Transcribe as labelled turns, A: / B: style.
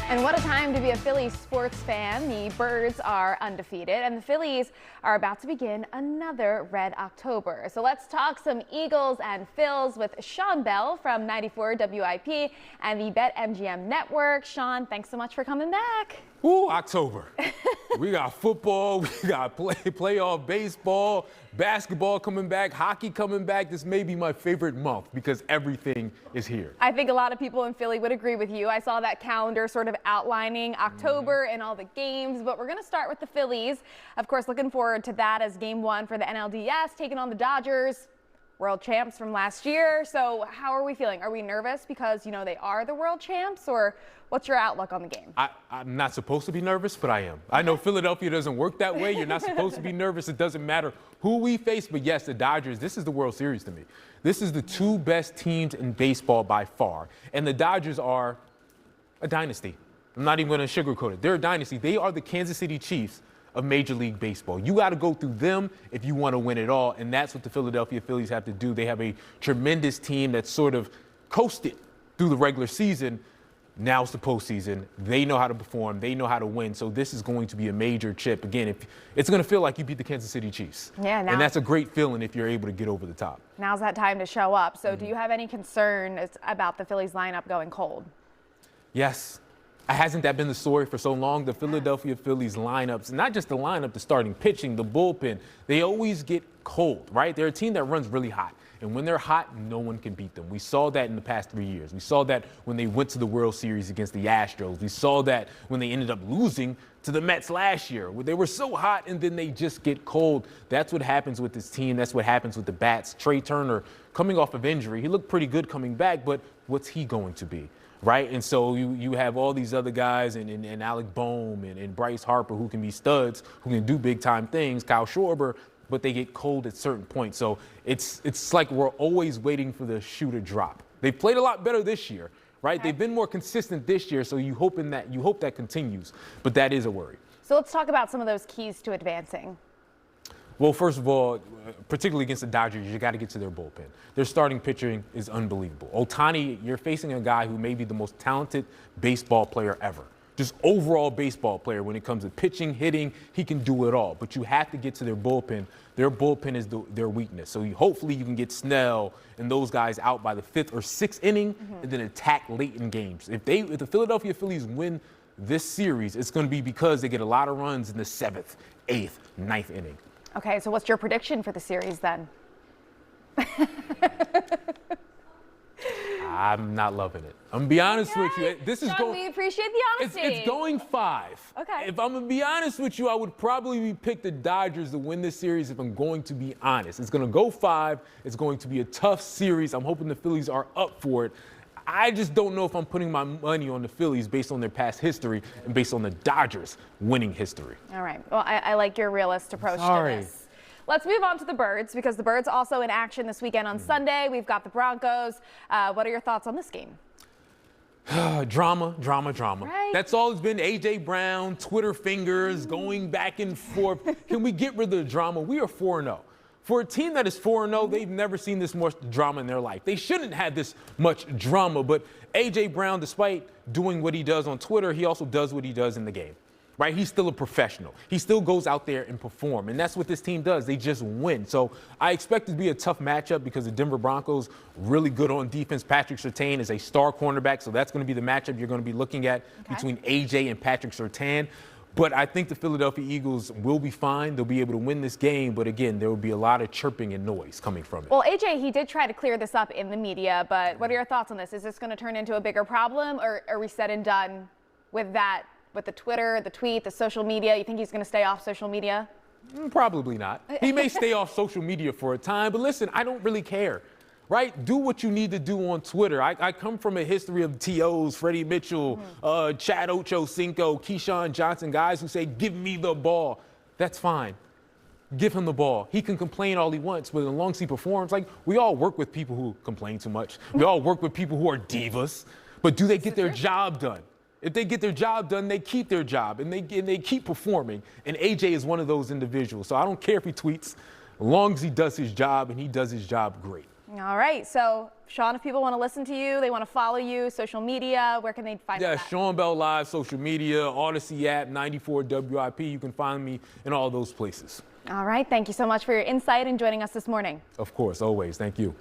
A: And what a time to be a Phillies sports fan. The Birds are undefeated, and the Phillies are about to begin another Red October. So let's talk some Eagles and Phils with Sean Bell from 94 WIP and the BetMGM Network. Sean, thanks so much for coming back.
B: Ooh, October. We got football, we got playoff baseball, basketball coming back, hockey coming back. This may be my favorite month because everything is here.
A: I think a lot of people in Philly would agree with you. I saw that calendar sort of outlining October and all the games, but we're going to start with the Phillies. Of course, looking forward to that as game one for the NLDS, taking on the Dodgers. World champs from last year. So how are we feeling? Are we nervous because, you know, they are the world champs, or what's your outlook on the game?
B: I'm not supposed to be nervous, but I am. I know Philadelphia doesn't work that way. You're not supposed to be nervous. It doesn't matter who we face. But yes, the Dodgers, this is the World Series to me. This is the two best teams in baseball by far. And the Dodgers are a dynasty. I'm not even going to sugarcoat it. They're a dynasty. They are the Kansas City Chiefs of Major League Baseball. You got to go through them if you want to win it all, and that's what the Philadelphia Phillies have to do. They have a tremendous team that sort of coasted through the regular season. Now it's the postseason. They know how to perform. They know how to win. So this is going to be a major chip. Again, it's going to feel like you beat the Kansas City Chiefs.
A: Yeah,
B: and that's a great feeling if you're able to get over the top.
A: Now's that time to show up. So do you have any concern about the Phillies lineup going cold?
B: Yes. Hasn't that been the story for so long? The Philadelphia Phillies lineups, not just the lineup, the starting pitching, the bullpen, they always get cold, right? They're a team that runs really hot. And when they're hot, no one can beat them. We saw that in the past 3 years. We saw that when they went to the World Series against the Astros. We saw that when they ended up losing to the Mets last year, where they were so hot and then they just get cold. That's what happens with this team. That's what happens with the bats. Trey Turner, coming off of injury, he looked pretty good coming back, but what's he going to be? Right, and so you have all these other guys and Alec Bohm and Bryce Harper who can be studs, who can do big-time things, Kyle Schwarber, but they get cold at certain points. So it's like we're always waiting for the shoe to drop. They've played a lot better this year, right? Okay. They've been more consistent this year, so you hope that continues, but that is a worry.
A: So let's talk about some of those keys to advancing.
B: Well, first of all, particularly against the Dodgers, you got to get to their bullpen. Their starting pitching is unbelievable. Ohtani, you're facing a guy who may be the most talented baseball player ever. Just overall baseball player when it comes to pitching, hitting, he can do it all. But you have to get to their bullpen. Their bullpen is their weakness. So hopefully you can get Snell and those guys out by the 5th or 6th inning and then attack late in games. If the Philadelphia Phillies win this series, it's going to be because they get a lot of runs in the 7th, 8th, 9th inning.
A: Okay, so what's your prediction for the series then?
B: I'm not loving it. I'm going to be honest with you. This is
A: John, we appreciate the honesty.
B: It's going 5.
A: Okay.
B: If I'm going to be honest with you, I would probably pick the Dodgers to win this series if I'm going to be honest. It's going to go 5. It's going to be a tough series. I'm hoping the Phillies are up for it. I just don't know if I'm putting my money on the Phillies based on their past history and based on the Dodgers winning history.
A: All right. Well, I like your realist approach to this. Let's move on to the Birds, because the Birds also in action this weekend on Sunday. We've got the Broncos. What are your thoughts on this game?
B: Drama, drama, drama.
A: Right.
B: That's all it's been. A.J. Brown, Twitter fingers, going back and forth. Can we get rid of the drama? We are 4-0. For a team that is 4-0, they've never seen this much drama in their life. They shouldn't have this much drama, but A.J. Brown, despite doing what he does on Twitter, he also does what he does in the game, right? He's still a professional. He still goes out there and perform, and that's what this team does. They just win. So I expect it to be a tough matchup because the Denver Broncos, really good on defense. Patrick Surtain is a star cornerback, so that's going to be the matchup you're going to be looking at between A.J. and Patrick Surtain. But I think the Philadelphia Eagles will be fine. They'll be able to win this game. But, again, there will be a lot of chirping and noise coming from it.
A: Well, A.J., he did try to clear this up in the media. But what are your thoughts on this? Is this going to turn into a bigger problem, or are we said and done with that, with the Twitter, the tweet, the social media? You think he's going to stay off social media?
B: Probably not. He may stay off social media for a time. But, listen, I don't really care. Right? Do what you need to do on Twitter. I come from a history of TOs, Freddie Mitchell, Chad Ochocinco, Keyshawn Johnson, guys who say, give me the ball. That's fine. Give him the ball. He can complain all he wants, but as long as he performs, like, we all work with people who complain too much. We all work with people who are divas. But do they get their job done? If they get their job done, they keep their job, and they keep performing. And A.J. is one of those individuals. So I don't care if he tweets, as long as he does his job, and he does his job great.
A: All right. So, Sean, if people want to listen to you, they want to follow you, social media, where can they find you?
B: Yeah, Sean Bell Live, social media, Odyssey app, 94WIP. You can find me in all those places.
A: All right. Thank you so much for your insight and joining us this morning.
B: Of course, always. Thank you.